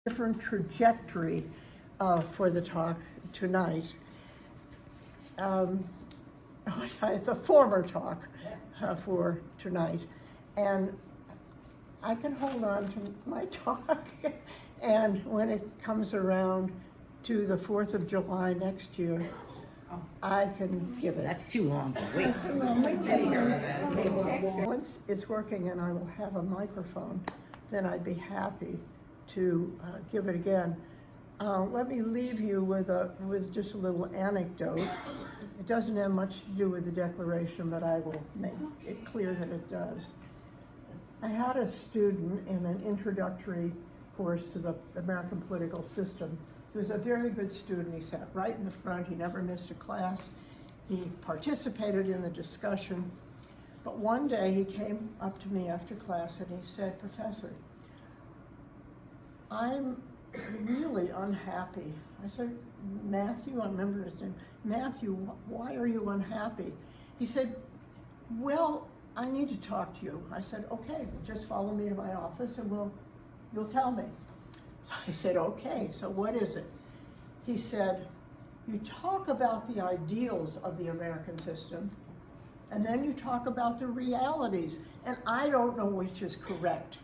different trajectory for the talk tonight. The former talk for tonight. And I can hold on to my talk, and when it comes around to the 4th of July next year, I can give it. That's too long. Wait. Once it's working and I will have a microphone, then I'd be happy to give it again. Let me leave you with just a little anecdote. It doesn't have much to do with the Declaration, but I will make it clear that it does. I had a student in an introductory course to the American political system. He was a very good student. He sat right in the front. He never missed a class. He participated in the discussion. But one day he came up to me after class and he said, "Professor, I'm really unhappy." I said, "Matthew," I remember his name, "Matthew, why are you unhappy?" He said, "Well, I need to talk to you." I said, "Okay, just follow me to my office and you'll tell me." So I said, "Okay, so what is it?" He said, "You talk about the ideals of the American system, and then you talk about the realities, and I don't know which is correct."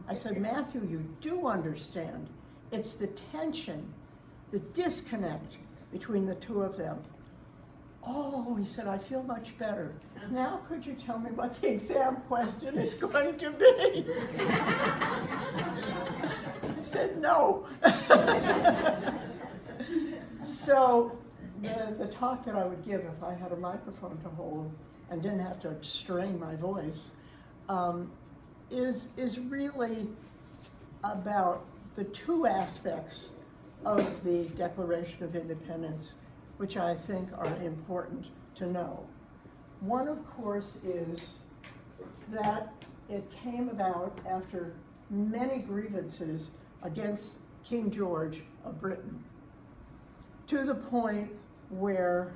I said, "Matthew, you do understand. It's the tension, the disconnect between the two of them." "Oh," he said, "I feel much better. Now could you tell me what the exam question is going to be?" I said, "No." So the talk that I would give if I had a microphone to hold and didn't have to strain my voice is really about the two aspects of the Declaration of Independence, which I think are important to know. One, of course, is that it came about after many grievances against King George of Britain, to the point where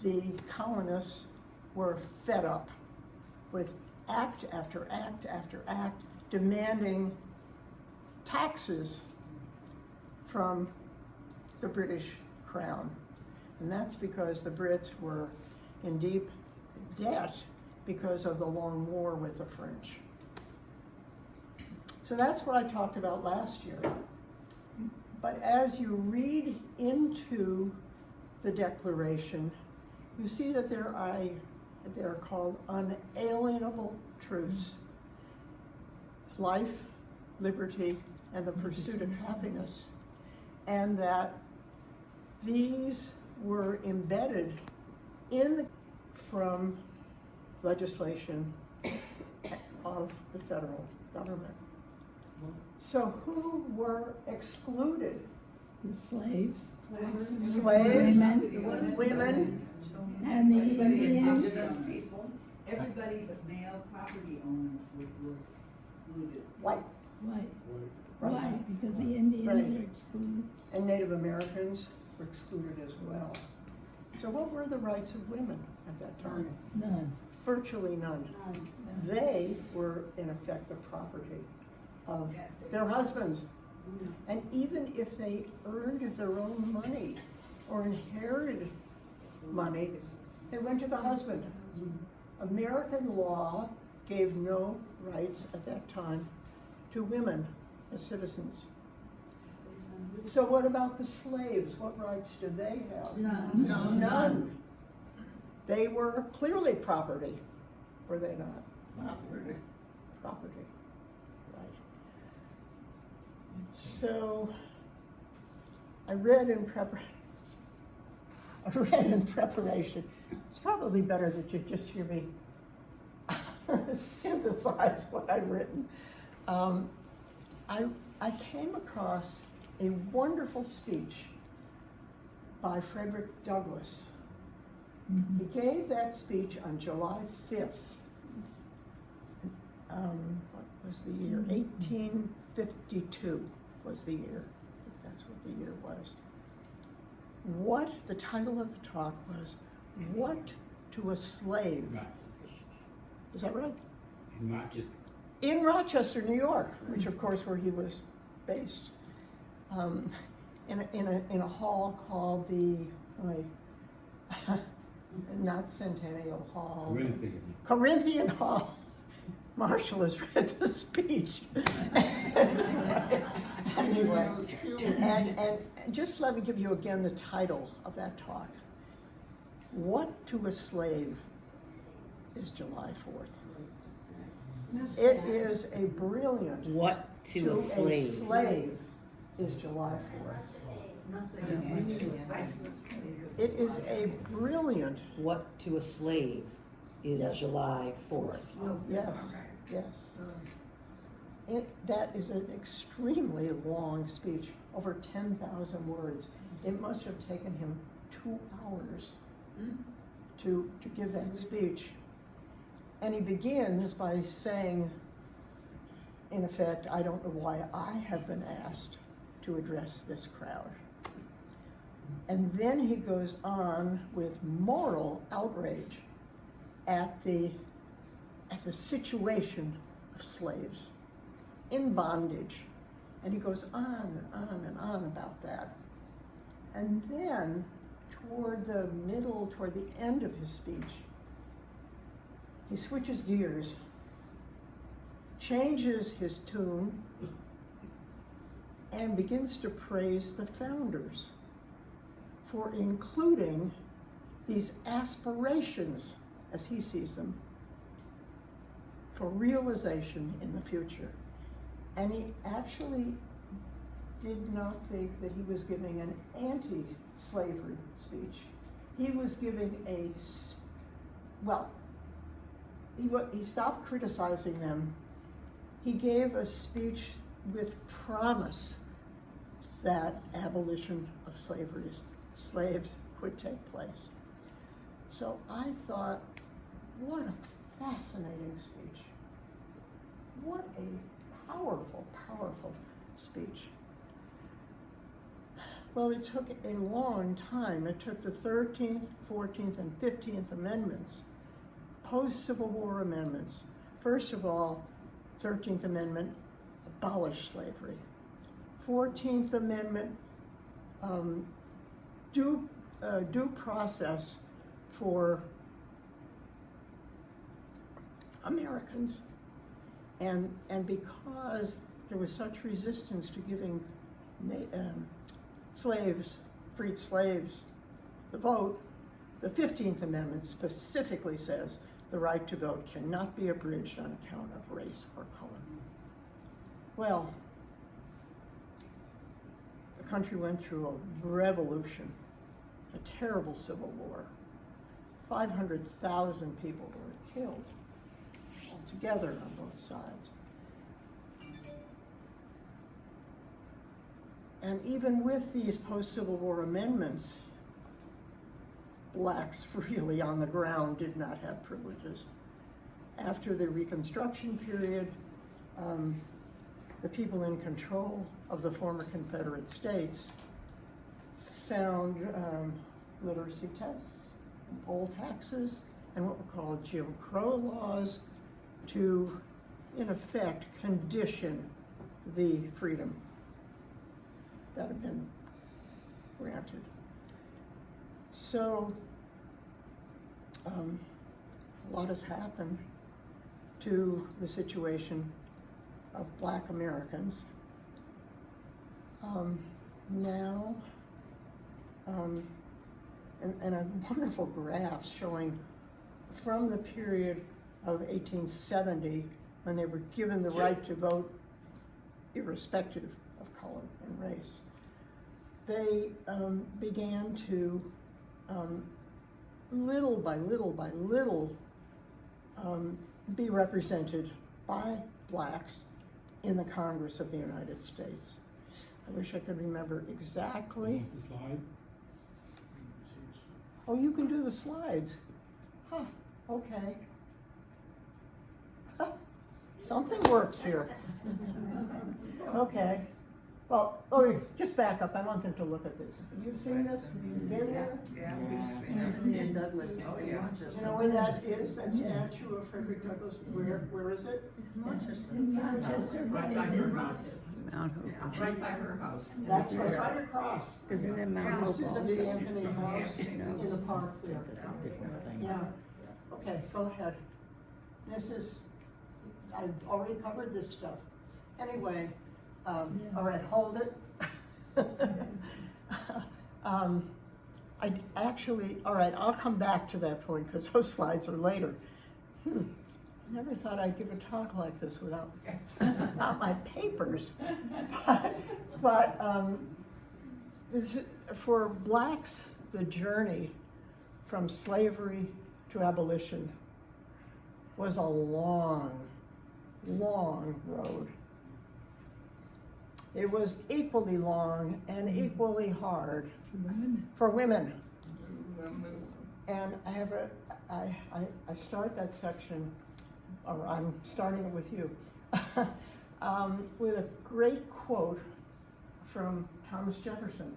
the colonists were fed up with act after act after act demanding taxes from the British Crown. And that's because the Brits were in deep debt because of the long war with the French. So that's what I talked about last year. But as you read into the Declaration, you see that there are called unalienable truths: life, liberty, and the pursuit of happiness. And that these were embedded from legislation of the federal government. So who were excluded? The slaves. Slaves, women, And the Indians. Everybody but male property owners were excluded. white, White. Right. Why? Because the Indians Right. are excluded. and Native Americans were excluded as well. So what were the rights of women at that time? None. Virtually none. They were, in effect, the property of their husbands. And even if they earned their own money or inherited money, it went to the husband. American law gave no rights at that time to women as citizens. So what about the slaves? What rights did they have? None. None. They were clearly property, were they not? Property, right. So I read in preparation. It's probably better that you just hear me synthesize what I've written. I came across a wonderful speech by Frederick Douglass. He gave that speech on July 5th. What was the year? 1852 was the year. That's what the year was. The title of the talk was, "What to a Slave." Is that right? In Rochester. In Rochester, New York, which of course where he was based. in a hall called the, not Centennial Hall. Corinthian Hall. Marshall has read the speech. Anyway, and just let me give you again the title of that talk. What to a Slave is July 4th. It is a brilliant. What to a slave? A slave is July 4th. It is a brilliant. What to a slave is Yes. July 4th. Yes, yes. That is an extremely long speech, over 10,000 words. It must have taken him 2 hours to give that speech. And he begins by saying, in effect, I don't know why I have been asked to address this crowd. And then he goes on with moral outrage at the situation of slaves in bondage. And he goes on and on and on about that. And then toward the end of his speech, he switches gears, changes his tune, and begins to praise the founders for including these aspirations, as he sees them, for realization in the future. And he actually did not think that he was giving an anti-slavery speech. He was giving he stopped criticizing them. He gave a speech with promise that abolition of slaves would take place. So I thought, what a fascinating speech. What a powerful, powerful speech. Well, it took a long time. It took the 13th, 14th, and 15th Amendments, post-Civil War amendments. First of all, 13th Amendment abolished slavery. 14th Amendment, due process for Americans. And because there was such resistance to giving freed slaves, the vote, the 15th Amendment specifically says the right to vote cannot be abridged on account of race or color. Well, the country went through a revolution, a terrible civil war. 500,000 people were killed altogether on both sides. And even with these post-Civil War amendments, blacks really on the ground did not have privileges. After the Reconstruction period, the people in control of the former Confederate states found literacy tests, and poll taxes, and what were called Jim Crow laws to, in effect, condition the freedom that had been granted. So a lot has happened to the situation of Black Americans. Now, and a wonderful graph showing from the period of 1870, when they were given the right to vote irrespective of color and race, they began to, little by little by little, be represented by blacks in the Congress of the United States. I wish I could remember exactly. The slide? Oh, you can do the slides. Huh, okay. Something works here. Okay. Well, just back up. I want them to look at this. Have you seen this? Have you been there? Yeah, we've seen it in Douglas. Oh, yeah. You know where that is? That statue of Frederick Douglass? Where is it? In Rochester, by the Mount Hope. Right by her house. That's right across. Isn't it Mount From Hope Susan also? B. Anthony House No. in the park there. That's a different thing. Yeah, okay, go ahead. This is, I've already covered this stuff. Anyway, all right, hold it. I actually, all right, I'll come back to that point because those slides are later. I never thought I'd give a talk like this without not my papers. But this, for blacks, the journey from slavery to abolition was a long, long road. It was equally long and equally hard for women. And I have I start that section, or I'm starting it with you, with a great quote from Thomas Jefferson.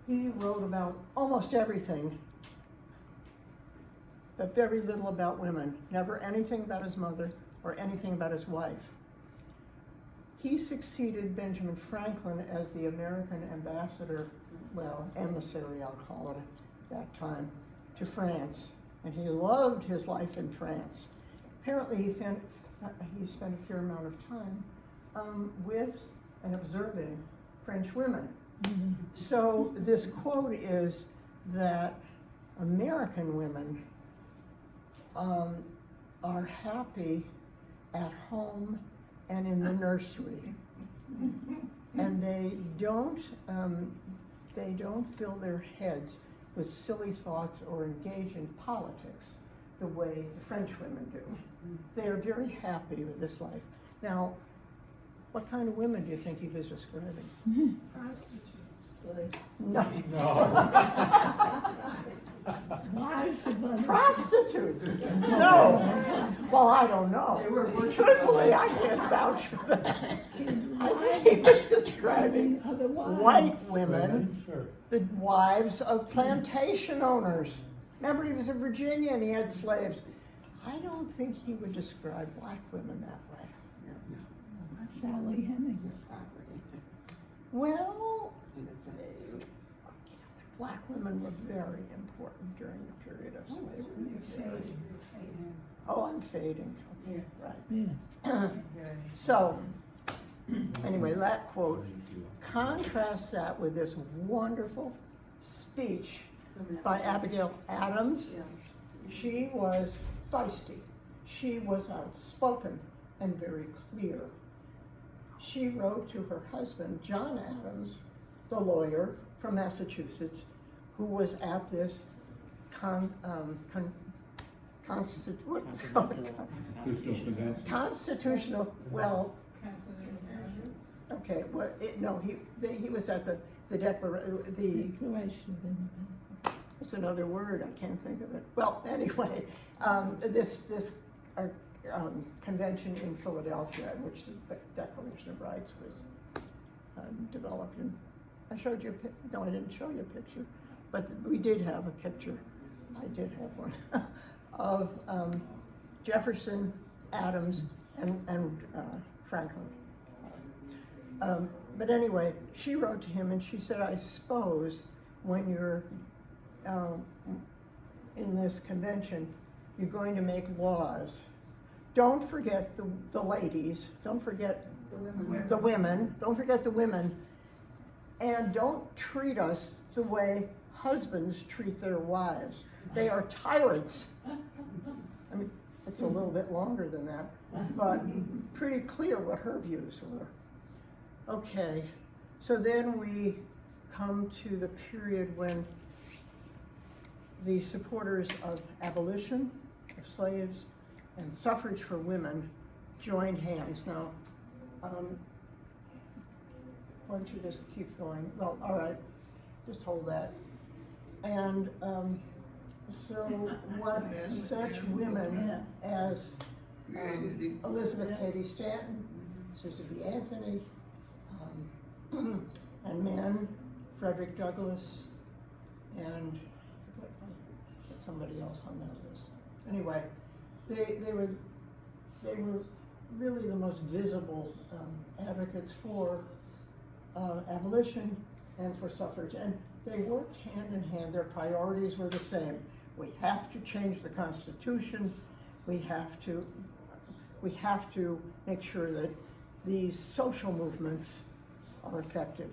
He wrote about almost everything, but very little about women. Never anything about his mother or anything about his wife. He succeeded Benjamin Franklin as the American ambassador, well, emissary, I'll call it at that time, to France. And he loved his life in France. Apparently, he spent a fair amount of time with and observing French women. So this quote is that American women are happy at home and in the nursery, and they don't fill their heads with silly thoughts or engage in politics the way the French women do. They are very happy with this life. Now, what kind of women do you think he was describing? Prostitutes. No. Wives of others. Prostitutes? No. Well, I don't know. They were working. Truthfully, I can't vouch for that. I think he was describing Other wives. white women, the wives of plantation owners. Remember, he was in Virginia and he had slaves. I don't think he would describe black women that way. Sally Hemings. Well, black women were very important during the period of slavery. Oh, I'm fading. Okay, right. Yeah. So, anyway, that quote, contrast that with this wonderful speech by Abigail Adams. She was feisty. She was outspoken and very clear. She wrote to her husband, John Adams, the lawyer from Massachusetts, who was at this constitutional, well, okay, well, he was at the Declaration of Independence. It's another word, I can't think of it. Well, anyway, this convention in Philadelphia, in which the Declaration of Rights was developed. And I showed you no, I didn't show you a picture, but we did have a picture. I did have one of Jefferson, Adams, and Franklin. But anyway, she wrote to him and she said, I suppose when you're in this convention, you're going to make laws. Don't forget the ladies, don't forget the women, don't forget the women, and don't treat us the way husbands treat their wives. They are tyrants. I mean, it's a little bit longer than that, but pretty clear what her views were. Okay, so then we come to the period when the supporters of abolition of slaves and suffrage for women joined hands. Now, why don't you just keep going? Well, all right, just hold that. And so what such women as Elizabeth Cady Stanton, Susan B. Anthony, and men, Frederick Douglass, and I put somebody else on that list. Anyway, they were really the most visible advocates for abolition and for suffrage. And they worked hand in hand. Their priorities were the same. We have to change the Constitution. We have to make sure that these social movements are effective.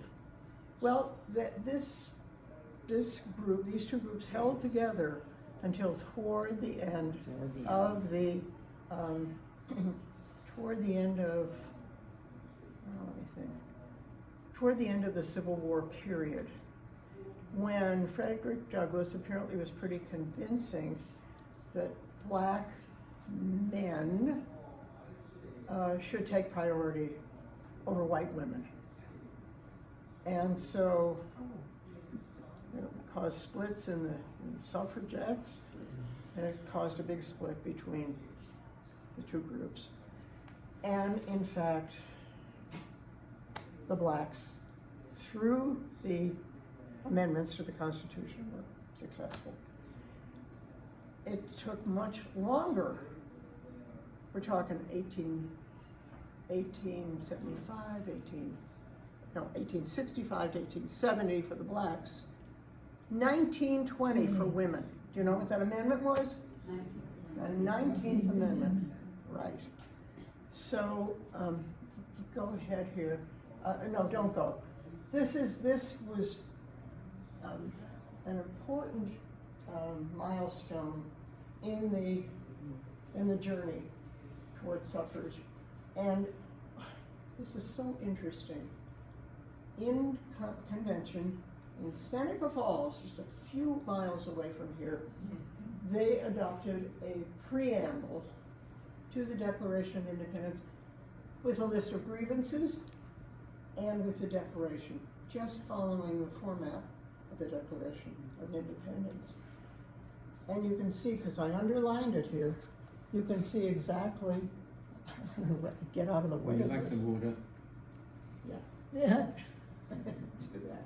Well, these two groups held together until toward the end of the Civil War period, when Frederick Douglass apparently was pretty convincing that black men should take priority over white women. And so it caused splits in the suffragettes, and it caused a big split between the two groups. And in fact, the blacks, through the amendments to the Constitution, were successful. It took much longer. We're talking 1865 to 1870 for the blacks, 1920 for women. Do you know what that amendment was? The 19th Amendment, right. So, go ahead here. No, don't go. This was an important milestone in the journey towards suffrage. And this is so interesting. In convention in Seneca Falls, just a few miles away from here, they adopted a preamble to the Declaration of Independence with a list of grievances and with the Declaration, just following the format of the Declaration of Independence. And you can see, because I underlined it here, you can see exactly, get out of the way. Would you like some water? Yeah. Do that.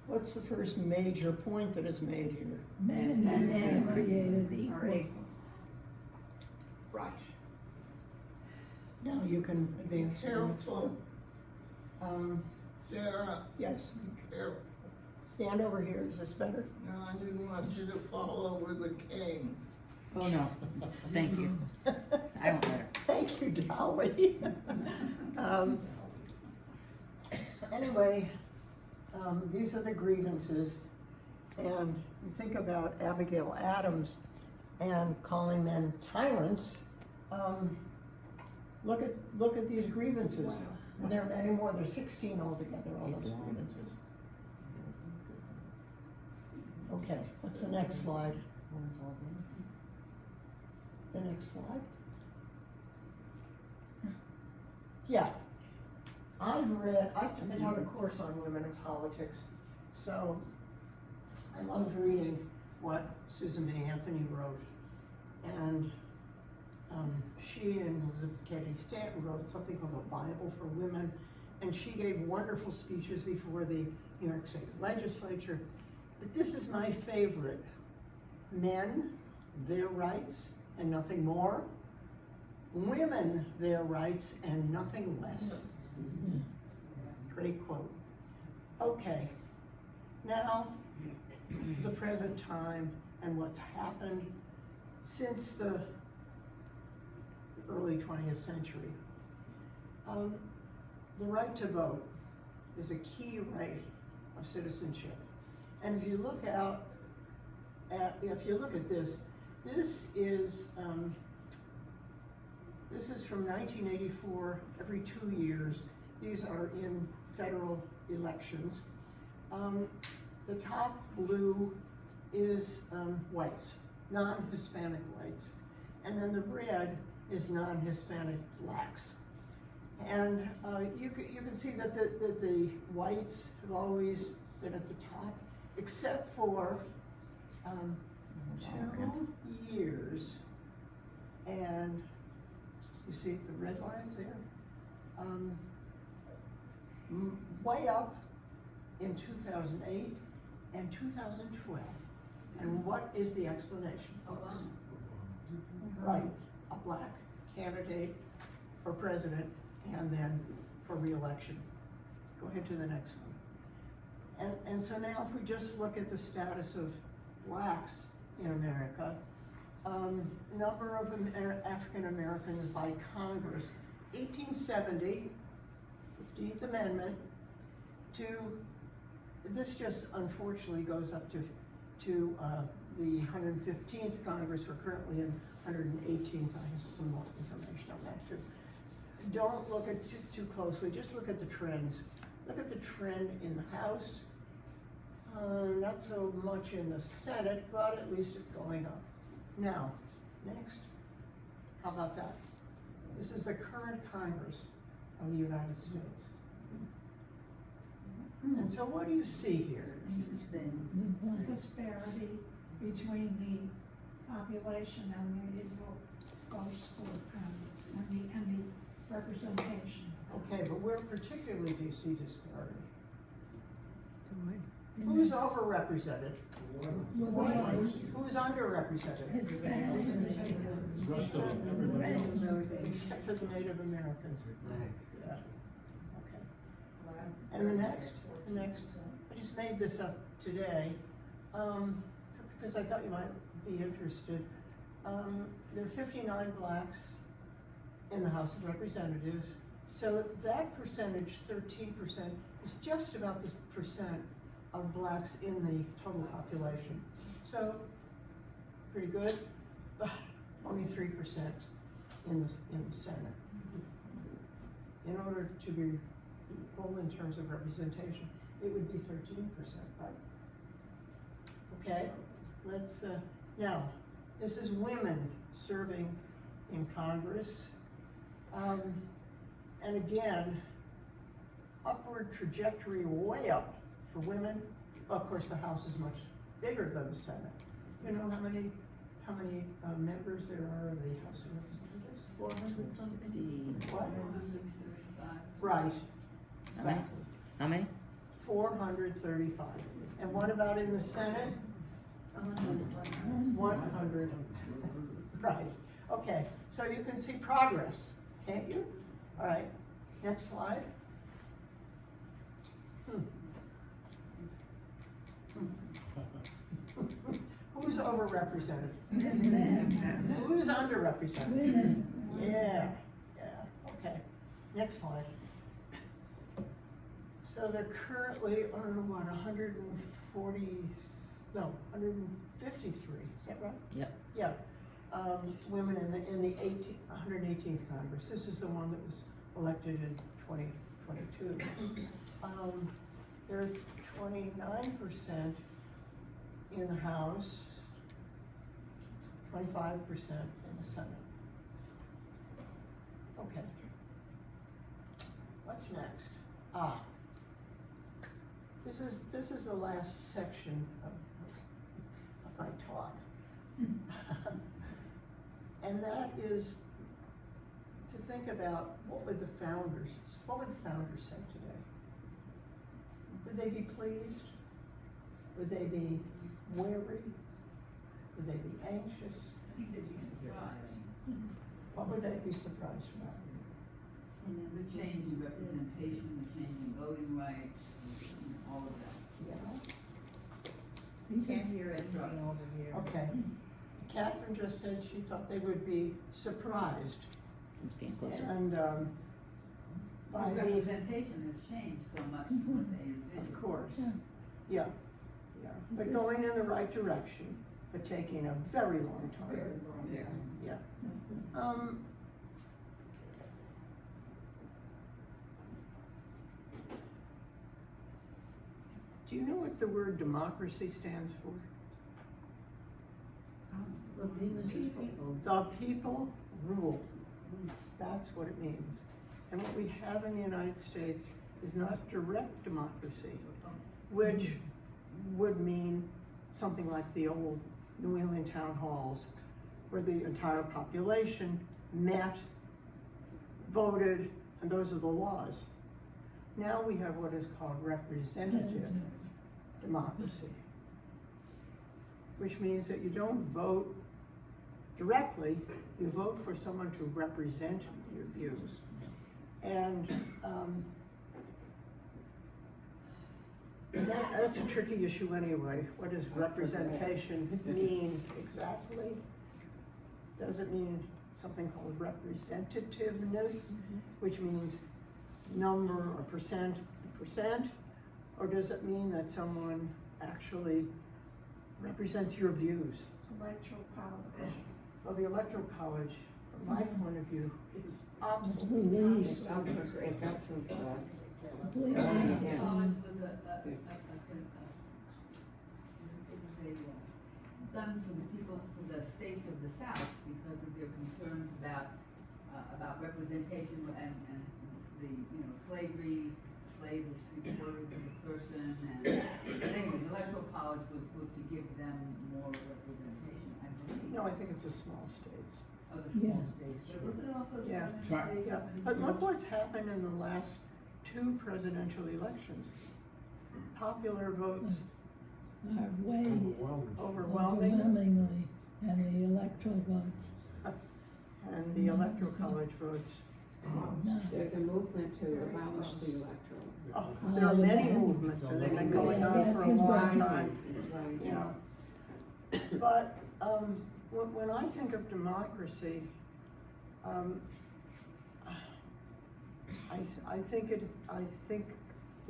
What's the first major point that is made here? Men and men created equal. Right. Now you can Be careful, Sarah, yes, be careful. stand over here, is this better? No, I didn't want you to fall over the cane. Oh, no, thank you. I won't let her. Thank you, Dolly. Anyway, these are the grievances, and you think about Abigail Adams and calling men tyrants. Look at these grievances. And there are many more. There's 16 altogether. All those grievances. Okay, what's the next slide? The next slide. Yeah, I taught a course on women in politics, so I loved reading what Susan B. Anthony wrote. And she and Elizabeth Cady Stanton wrote something called a Bible for Women, and she gave wonderful speeches before the New York State Legislature. But this is my favorite. Men, their rights, and nothing more. Women, their rights, and nothing less. Great quote. Okay, now the present time and what's happened since the early 20th century. The right to vote is a key right of citizenship. And if you look at this, this is from 1984, every 2 years. These are in federal elections. The top blue is whites, non-Hispanic whites. And then the red is non-Hispanic blacks. And you can see that the whites have always been at the top, except for 2 years. And you see the red lines there? Way up in 2008 and 2012. And what is the explanation, folks? Right, a black candidate for president and then for reelection. Go ahead to the next one. And so now if we just look at the status of blacks in America, number of African Americans by Congress, 1870, 15th Amendment, to, this just unfortunately goes up to the 115th Congress. We're currently in 118th. I have some more information on that too. Don't look at too closely, just look at the trends. Look at the trend in the House, not so much in the Senate, but at least it's going up. Now, next, how about that? This is the current Congress of the United States. And so what do you see here? The disparity between the population and the individual votes for Congress and the representation. Okay, but where particularly do you see disparity? Who's overrepresented? Who's underrepresented? Rest of it, everybody. Except for the Native Americans. Yeah, okay. And the next, I just made this up today, because I thought you might be interested. There are 59 blacks in the House of Representatives, so that percentage, 13%, is just about the percent of blacks in the total population. So, pretty good, but only 3% in the Senate. In order to be equal in terms of representation, it would be 13%, right? Okay, let's, now, this is women serving in Congress. And again, upward trajectory way up for women. Of course, the House is much bigger than the Senate. You know how many members there are of the House of Representatives? 400 something? What? 465. Right. How many? Exactly. How many? 435. And what about in the Senate? 100. Right. Okay. So you can see progress, can't you? All right. Next slide. Who's overrepresented? Who's underrepresented? Women. Yeah, okay. Next slide. So there currently are, what, 153, is that right? Yep. Yeah, women in the 118th Congress. This is the one that was elected in 2022. There are 29% in the House, 25% in the Senate. Okay. What's next? This is the last section of my talk. And that is to think about what would the founders say today? Would they be pleased? Would they be wary? Would they be anxious? I think they'd be surprised. What would they be surprised about? The change in representation, the change in voting rights, all of that. Yeah. Can't hear anything over here. Okay. Catherine just said she thought they would be surprised. Come stand closer. And by The the, representation has changed so much from what they envisioned. of course, yeah. But going in the right direction, but taking a very long time. Very long. Yeah. Yeah. Do you know what the word democracy stands for? The people rule. That's what it means. And what we have in the United States is not direct democracy, which would mean something like the old New England town halls, where the entire population met, voted, and those are the laws. Now we have what is called representative democracy, which means that you don't vote directly, you vote for someone to represent your views. And that's a tricky issue anyway. What does representation mean exactly? Does it mean something called representativeness, which means number or percent? Or does it mean that someone actually represents your views? Electoral college. Well, the electoral college, from my point of view, is obsolete. It's up for, College was done for the people, for the states of the South because of their concerns about representation and the, slavery. Slave was 3/4 of a person, and anyway, the electoral college was to give them more representation, I believe. No, I think it's the small states. Of the small states, but was it also Yeah. southern states? Yeah, but look what's happened in the last 2 presidential elections. Popular votes Mm. are way overwhelming, overwhelmingly, and the electoral votes, and the electoral college votes. no. There's a movement to abolish the electoral. Oh, there are many movements, and they've been going on for a It's long rising. time. It's rising. Yeah. But, when I think of democracy, I think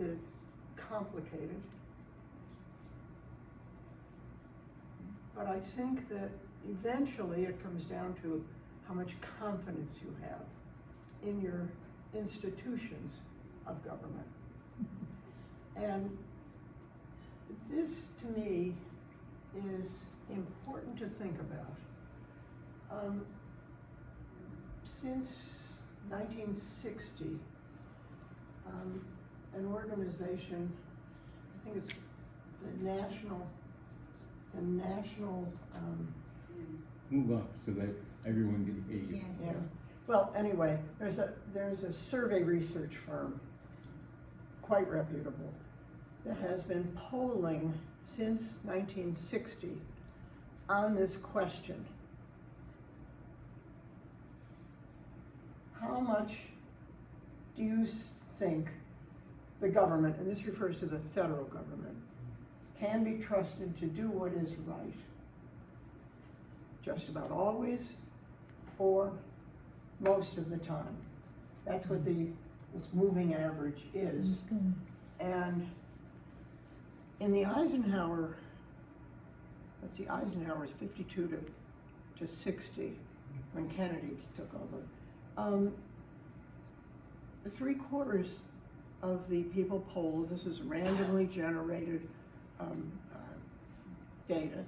it's complicated. But I think that eventually it comes down to how much confidence you have in your institutions of government. And this, to me, is important to think about. Since 1960, an organization, I think it's the national, Move up so that everyone can hear you. yeah. Well, anyway, there's a survey research firm, quite reputable, that has been polling since 1960 on this question. How much do you think the government, and this refers to the federal government, can be trusted to do what is right? Just about always, or most of the time? That's what this moving average is. And in the Eisenhower, Eisenhower's 52 to 60, when Kennedy took over. 3/4 of the people polled, this is randomly generated data,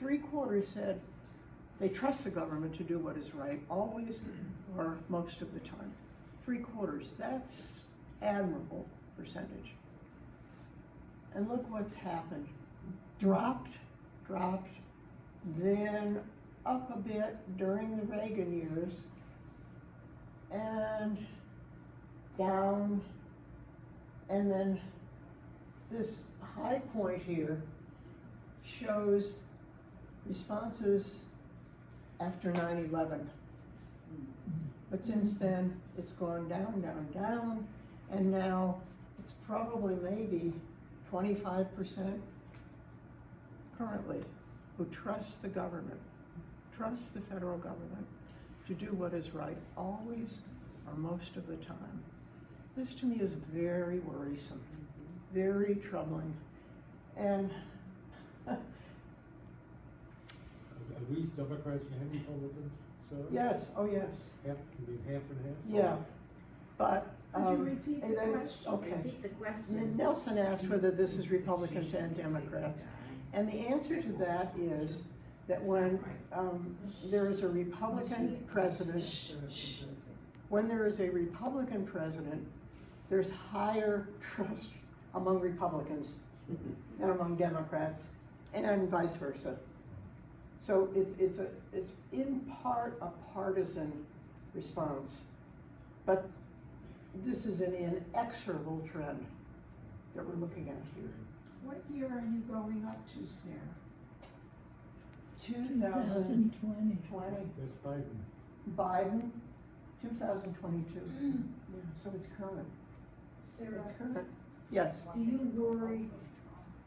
3/4 said they trust the government to do what is right, always or most of the time. 3/4, that's admirable percentage. And look what's happened. Dropped, then up a bit during the Reagan years, and down, and then this high point here shows responses after 9/11. But since then, it's gone down, and now it's probably maybe 25% currently who trust the government, trust the federal government to do what is right, always or most of the time. This to me is very worrisome, very troubling. And Are these Democrats and Republicans? So yes, oh yes, half, you mean half and half? yeah, but, Could you repeat the and then- question? okay. Repeat the question. Nelson asked whether this is Republicans and Democrats. And the answer to that is that when there is a Republican president, there's higher trust among Republicans than among Democrats, and vice versa. So it's in part a partisan response, but this is an inexorable trend that we're looking at here. What year are you going up to, Sarah? 2020, 2020. That's Biden. Biden, 2022. Yeah, so it's current. Sarah, It's current. Yes. do you worry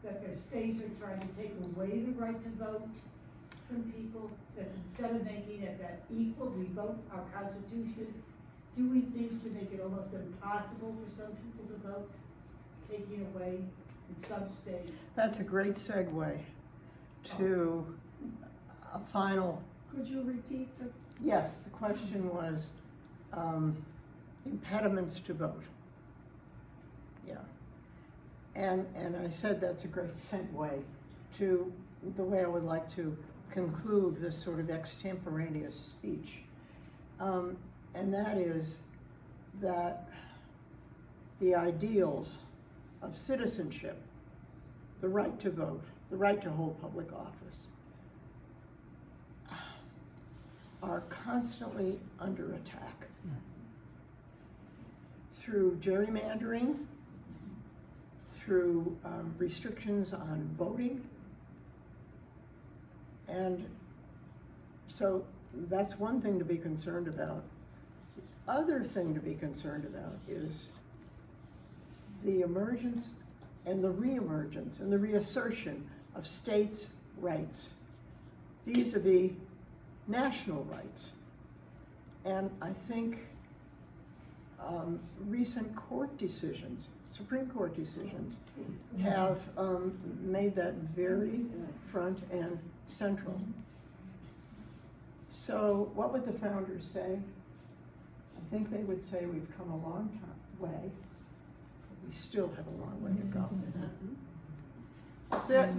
that the states are trying to take away the right to vote from people? That instead of making it that equal, we vote our Constitution, doing things to make it almost impossible for some people to vote, taking away in some states? That's a great segue to a final. Could you repeat the? Yes, the question was impediments to vote. Yeah. And I said that's a great segue to the way I would like to conclude this sort of extemporaneous speech. And that is that the ideals of citizenship, the right to vote, the right to hold public office, are constantly under attack through gerrymandering, through restrictions on voting. And so that's one thing to be concerned about. The other thing to be concerned about is the emergence and the reemergence and the reassertion of states' rights vis-a-vis national rights. And I think recent court decisions, Supreme Court decisions, have made that very front and central. So what would the founders say? I think they would say we've come a long way, but we still have a long way to go. That's it.